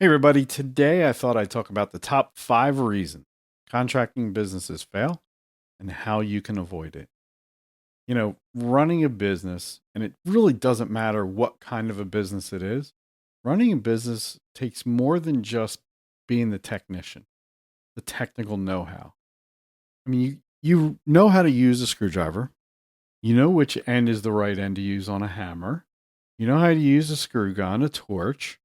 Hey, everybody. Today I thought I'd talk about the top 5 reasons contracting businesses fail and how you can avoid it. Running a business, and it really doesn't matter what kind of a business it is, running a business takes more than just being the technician, the technical know how. You know how to use a screwdriver, you know which end is the right end to use on a hammer, you know how to use a screw gun, a torch,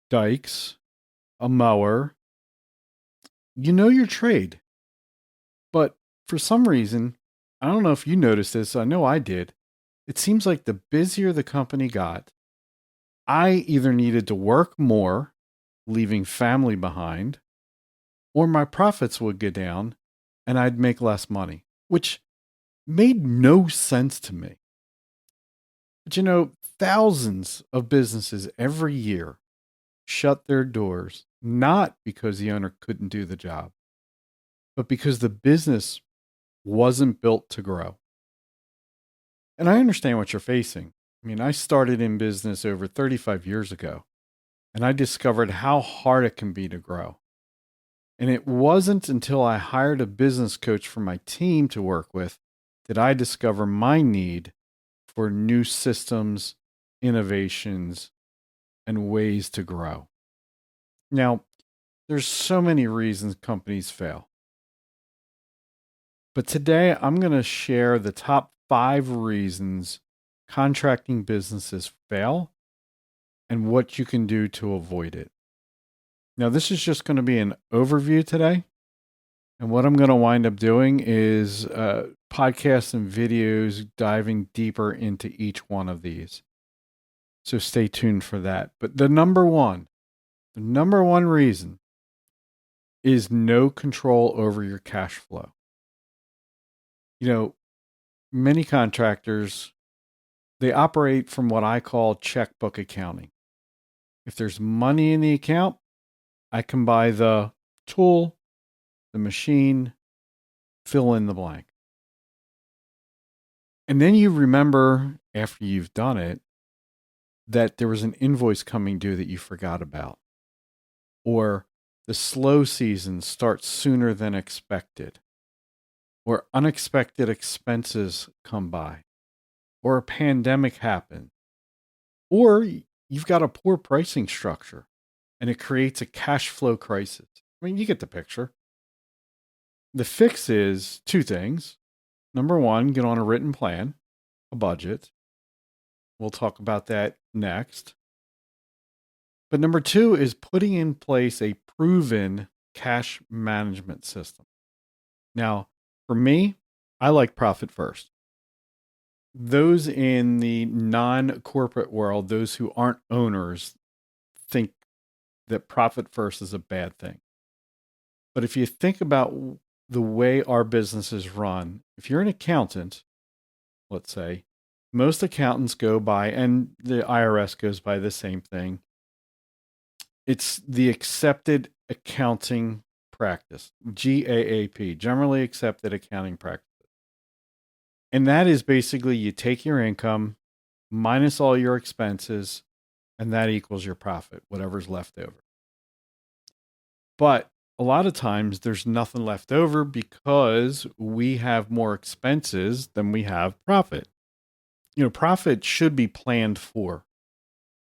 dikes, a mower. You know your trade. But for some reason, I don't know if you noticed this, I know I did. It seems like the busier the company got, I either needed to work more, leaving family behind, or my profits would go down and I'd make less money, which made no sense to me. But thousands of businesses every year shut their doors, not because the owner couldn't do the job, but because the business wasn't built to grow. And I understand what you're facing. I started in business over 35 years ago, and I discovered how hard it can be to grow. And it wasn't until I hired a business coach for my team to work with that I discover my need for new systems, innovations, and ways to grow. Now, there's so many reasons companies fail. But today I'm going to share the top 5 reasons contracting businesses fail and what you can do to avoid it. Now, this is just going to be an overview today. And what I'm going to wind up doing is podcasts and videos diving deeper into each one of these. So stay tuned for that. But the number one reason is no control over your cash flow. Many contractors, they operate from what I call checkbook accounting. If there's money in the account, I can buy the tool, the machine, fill in the blank. And then you remember after you've done it that there was an invoice coming due that you forgot about. Or the slow season starts sooner than expected. Or unexpected expenses come by. Or a pandemic happens. Or you've got a poor pricing structure and it creates a cash flow crisis. You get the picture. The fix is 2 things. Number one, get on a written plan, a budget. We'll talk about that next. But number two is putting in place a proven cash management system. Now, for me, I like profit first. Those in the non corporate world, those who aren't owners, think that profit first is a bad thing. But if you think about the way our businesses run, if you're an accountant, let's say, most accountants go by, and the IRS goes by the same thing. It's the accepted accounting practice, GAAP, generally accepted accounting practice. And that is basically you take your income minus all your expenses, and that equals your profit, whatever's left over. But a lot of times there's nothing left over because we have more expenses than we have profit. Profit should be planned for.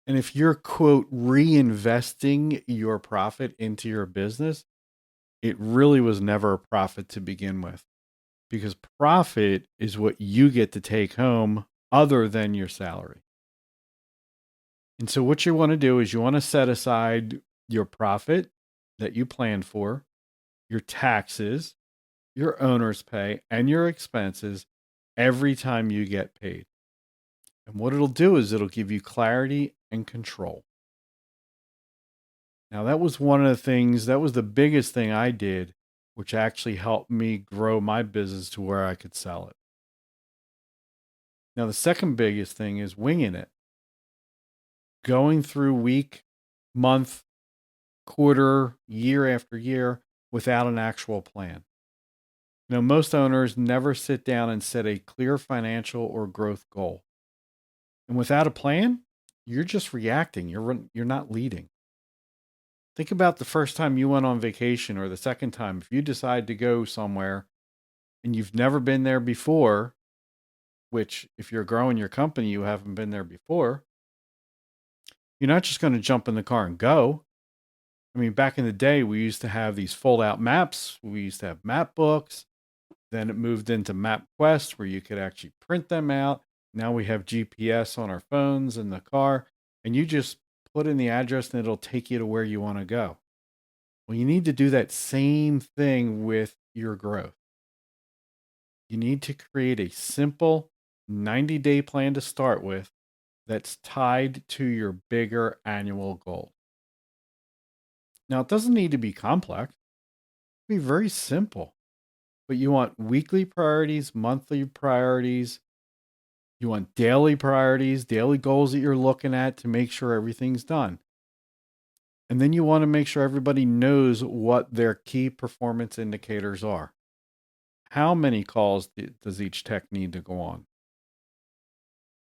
And if you're, quote, reinvesting your profit into your business, it really was never a profit to begin with, because profit is what you get to take home other than your salary. And so what you want to do is you want to set aside your profit that you planned for, your taxes, your owner's pay, and your expenses every time you get paid. And what it'll do is it'll give you clarity and control. Now, that was one of the things, that was the biggest thing I did, which actually helped me grow my business to where I could sell it. Now, the second biggest thing is winging it. Going through week, month, quarter, year after year without an actual plan. Most owners never sit down and set a clear financial or growth goal. And without a plan, you're just reacting. You're not leading. Think about the first time you went on vacation or the second time. If you decide to go somewhere and you've never been there before, which if you're growing your company, you haven't been there before, you're not just going to jump in the car and go. I mean, back in the day, we used to have these fold out maps. We used to have map books. Then it moved into MapQuest where you could actually print them out. Now we have GPS on our phones in the car, and you just put in the address and it'll take you to where you want to go. Well, you need to do that same thing with your growth. You need to create a simple 90-day plan to start with that's tied to your bigger annual goal. Now, it doesn't need to be complex. It can be very simple, but you want weekly priorities, monthly priorities. You want daily priorities, daily goals that you're looking at to make sure everything's done. And then you want to make sure everybody knows what their key performance indicators are. How many calls does each tech need to go on?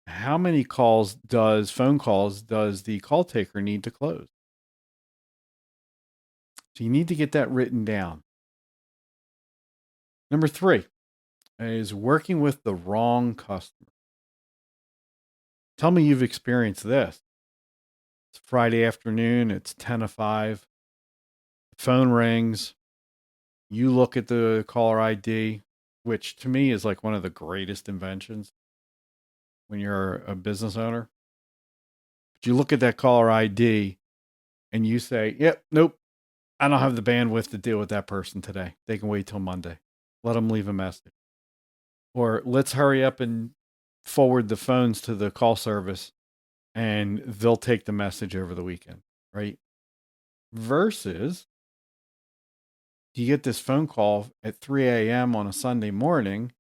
How many phone calls does the call taker need to close? So you need to get that written down. Number 3 is working with the wrong customer. Tell me you've experienced this. It's Friday afternoon, it's 10 to 5. The phone rings. You look at the caller ID, which to me is like one of the greatest inventions when you're a business owner. But you look at that caller ID and you say, yep, nope, I don't have the bandwidth to deal with that person today. They can wait till Monday. Let them leave a message. Or let's hurry up and forward the phones to the call service and they'll take the message over the weekend, right? Versus you get this phone call at 3 a.m. on a Sunday morning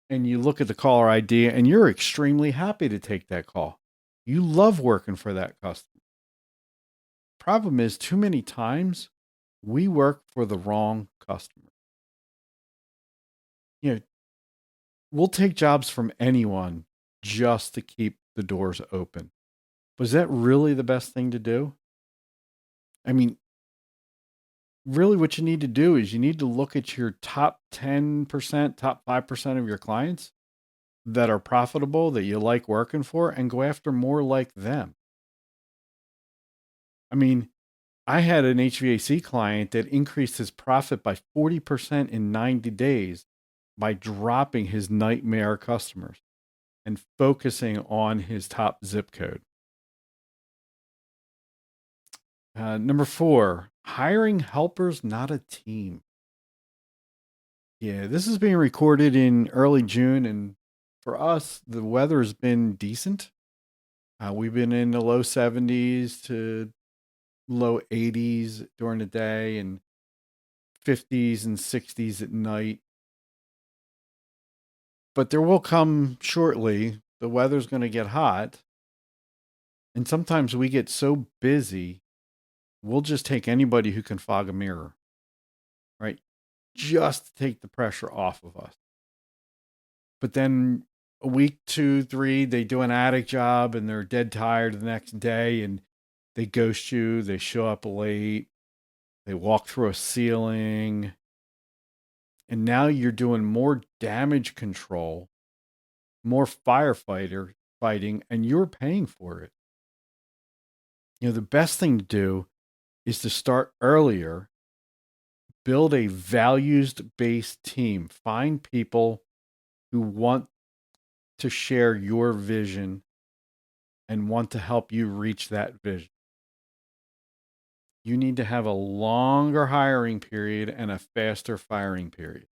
and you look at the caller ID and you're extremely happy to take that call. You love working for that customer. Problem is, too many times we work for the wrong customer. You know, we'll take jobs from anyone just to keep the doors open. But is that really the best thing to do? I mean, really what you need to do is you need to look at your top 10%, top 5% of your clients that are profitable, that you like working for, and go after more like them. I mean, I had an HVAC client that increased his profit by 40% in 90 days by dropping his nightmare customers and focusing on his top zip code. Number 4, hiring helpers, not a team. Yeah, this is being recorded in early June, and for us, the weather has been decent. We've been in the low 70s to low 80s during the day and 50s and 60s at night. But there will come shortly, the weather's going to get hot. And sometimes we get so busy, we'll just take anybody who can fog a mirror, right? Just to take the pressure off of us. But then a week, 2, 3, they do an attic job and they're dead tired the next day and they ghost you. They show up late. They walk through a ceiling. And now you're doing more damage control, more firefighter fighting, and you're paying for it. You know, the best thing to do is to start earlier, build a values-based team, find people who want to share your vision and want to help you reach that vision. You need to have a longer hiring period and a faster firing period.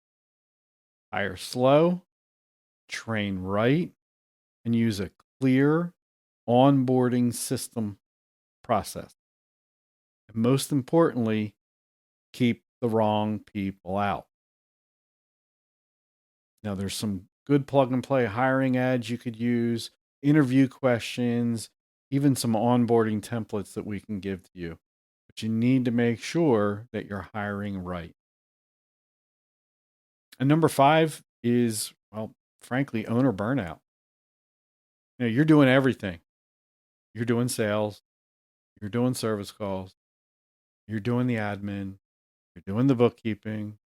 Hire slow, train right, and use a clear onboarding system process. And most importantly, keep the wrong people out. Now, there's some good plug and play hiring ads you could use, interview questions, even some onboarding templates that we can give to you. But you need to make sure that you're hiring right. And number 5 is, well, frankly, owner burnout. You know, you're doing everything. You're doing sales, you're doing service calls, you're doing the admin, you're doing the bookkeeping,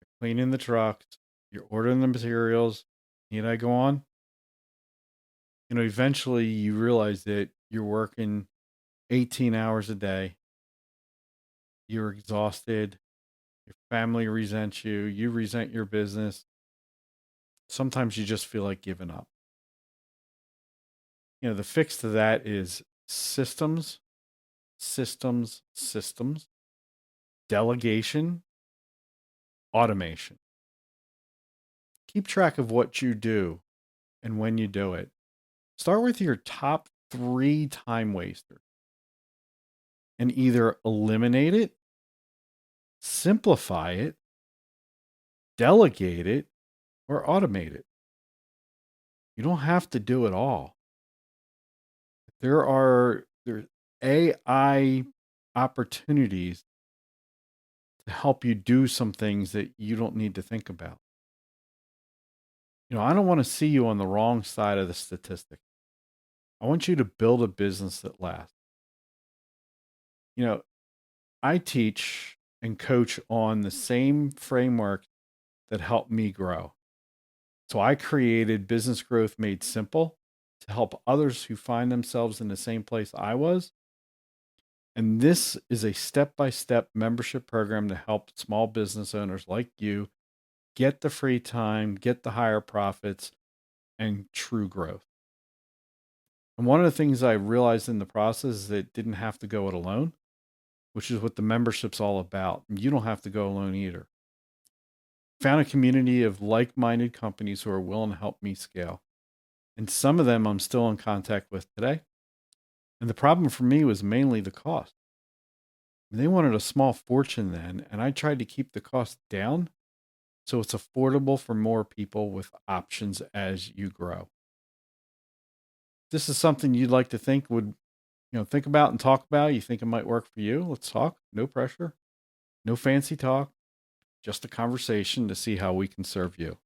you're cleaning the trucks, you're ordering the materials. Need I go on? Eventually you realize that you're working 18 hours a day. You're exhausted. Your family resents you. You resent your business. Sometimes you just feel like giving up. The fix to that is systems, systems, systems, delegation, automation. Keep track of what you do and when you do it. Start with your top 3 time wasters and either eliminate it, simplify it, delegate it, or automate it. You don't have to do it all. There's AI opportunities to help you do some things that you don't need to think about. I don't want to see you on the wrong side of the statistic. I want you to build a business that lasts. I teach and coach on the same framework that helped me grow. So I created Business Growth Made Simple to help others who find themselves in the same place I was. And this is a step-by-step membership program to help small business owners like you get the free time, get the higher profits, and true growth. And one of the things I realized in the process is that it didn't have to go it alone, which is what the membership's all about. You don't have to go alone either. Found a community of like-minded companies who are willing to help me scale. And some of them I'm still in contact with today. And the problem for me was mainly the cost. They wanted a small fortune then, and I tried to keep the cost down so it's affordable for more people with options as you grow. This is something you'd like to think about and talk about. You think it might work for you? Let's talk. No pressure. No fancy talk. Just a conversation to see how we can serve you.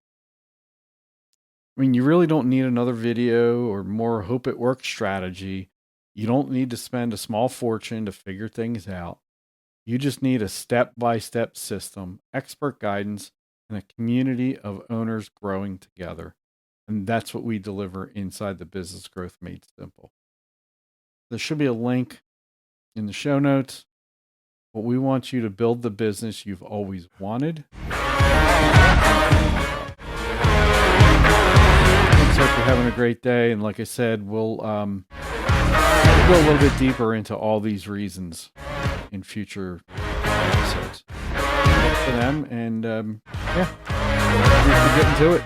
You really don't need another video or more hope it works strategy. You don't need to spend a small fortune to figure things out. You just need a step-by-step system, expert guidance, and a community of owners growing together. And that's what we deliver inside the Business Growth Made Simple. There should be a link in the show notes. But we want you to build the business you've always wanted. Looks like you're having a great day. And like I said, we'll go a little bit deeper into all these reasons in future episodes. Thanks for them. And we'll get into it.